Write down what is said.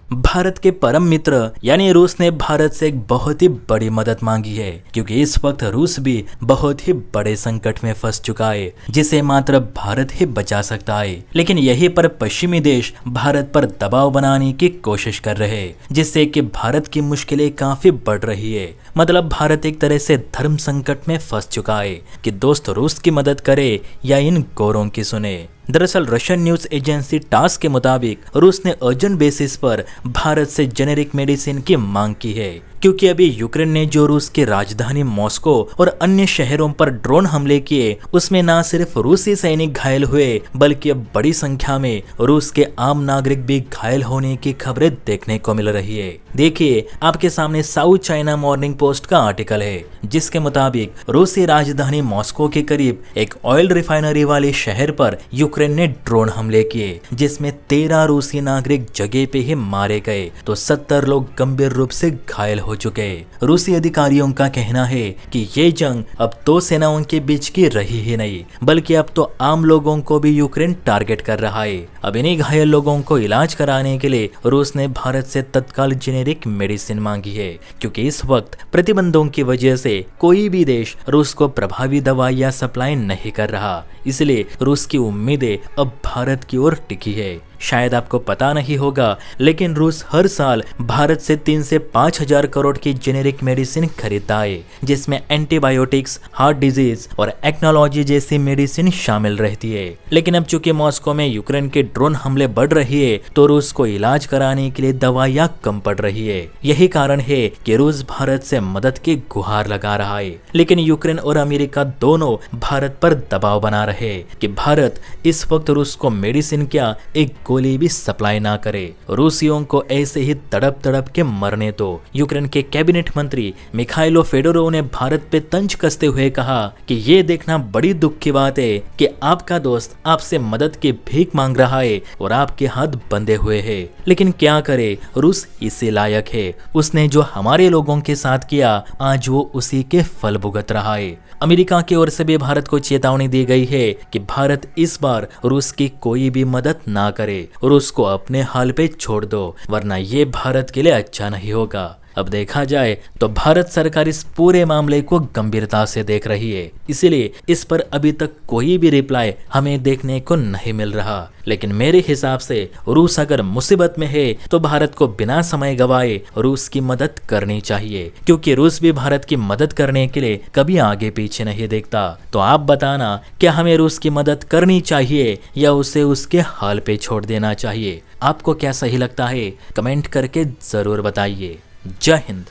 भारत के परम मित्र यानी रूस ने भारत से एक बहुत ही बड़ी मदद मांगी है, क्योंकि इस वक्त रूस भी बहुत ही बड़े संकट में फंस चुका है जिसे मात्र भारत ही बचा सकता है। लेकिन यहीं पर पश्चिमी देश भारत पर दबाव बनाने की कोशिश कर रहे हैं, जिससे कि भारत की मुश्किलें काफी बढ़ रही है। मतलब भारत एक तरह से धर्म संकट में फंस चुका है कि दोस्त रूस की मदद करे या इन गोरों की सुने। दरअसल रशियन न्यूज एजेंसी टास के मुताबिक रूस ने अर्जेंट बेसिस पर भारत से जेनेरिक मेडिसिन की मांग की है, क्योंकि अभी यूक्रेन ने जो रूस की राजधानी मॉस्को और अन्य शहरों पर ड्रोन हमले किए, उसमें न सिर्फ रूसी सैनिक घायल हुए बल्कि अब बड़ी संख्या में रूस के आम नागरिक भी घायल होने की खबरें देखने को मिल रही है। देखिए, आपके सामने साउथ चाइना मॉर्निंग पोस्ट का आर्टिकल है, जिसके मुताबिक रूसी राजधानी मॉस्को के करीब एक ऑयल रिफाइनरी वाले शहर पर यूक्रेन ने ड्रोन हमले किए, जिसमें 13 रूसी नागरिक जगह पे ही मारे गए तो 70 लोग गंभीर रूप से घायल हो चुके। रूसी अधिकारियों का कहना है कि ये जंग अब दो सेनाओं के बीच की रही ही नहीं, बल्कि अब तो आम लोगों को भी यूक्रेन टारगेट कर रहा है। अब इन्हीं घायल लोगों को इलाज कराने के लिए रूस ने भारत से तत्काल जेनेरिक मेडिसिन मांगी है, क्योंकि इस वक्त प्रतिबंधों की वजह से कोई भी देश रूस को प्रभावी दवाइयां सप्लाई नहीं कर रहा। इसलिए रूस की उम्मीदें अब भारत की ओर टिकी है। शायद आपको पता नहीं होगा, लेकिन रूस हर साल भारत से 3 से 5 हजार करोड़ की जेनेरिक मेडिसिन खरीदता है, जिसमें एंटीबायोटिक्स, हार्ट डिजीज और एक्नोलॉजी जैसी मेडिसिन शामिल रहती है। लेकिन अब चूंकि मॉस्को में यूक्रेन के ड्रोन हमले बढ़ रही है, तो रूस को इलाज कराने के लिए दवाइयां कम पड़ रही है। यही कारण है कि रूस भारत से मदद की गुहार लगा रहा है। लेकिन यूक्रेन और अमेरिका दोनों भारत पर दबाव बना रहे कि भारत इस वक्त रूस को मेडिसिन क्या एक गोली भी सप्लाई ना करे। रूसियों को ऐसे ही तड़प तड़प के मरने दो। यूक्रेन के कैबिनेट मंत्री मिखाइलो फेडोरोव ने भारत पे तंज कसते हुए कहा कि ये देखना बड़ी दुख की बात है कि आपका दोस्त आपसे मदद की भीख मांग रहा है और आपके हाथ बंधे हुए हैं। लेकिन क्या करे, रूस इसी लायक है। उसने जो हमारे लोगों के साथ किया, आज वो उसी के फल भुगत रहा है। अमेरिका की ओर से भी भारत को चेतावनी दी गई है कि भारत इस बार रूस की कोई भी मदद ना करे और उसको अपने हाल पे छोड़ दो, वरना ये भारत के लिए अच्छा नहीं होगा। अब देखा जाए तो भारत सरकार इस पूरे मामले को गंभीरता से देख रही है, इसीलिए इस पर अभी तक कोई भी रिप्लाई हमें देखने को नहीं मिल रहा। लेकिन मेरे हिसाब से रूस अगर मुसीबत में है तो भारत को बिना समय गवाए रूस की मदद करनी चाहिए, क्योंकि रूस भी भारत की मदद करने के लिए कभी आगे पीछे नहीं देखता। तो आप बताना, क्या हमें रूस की मदद करनी चाहिए या उसे उसके हाल पे छोड़ देना चाहिए? आपको क्या सही लगता है? कमेंट करके जरूर बताइए। जय हिंद।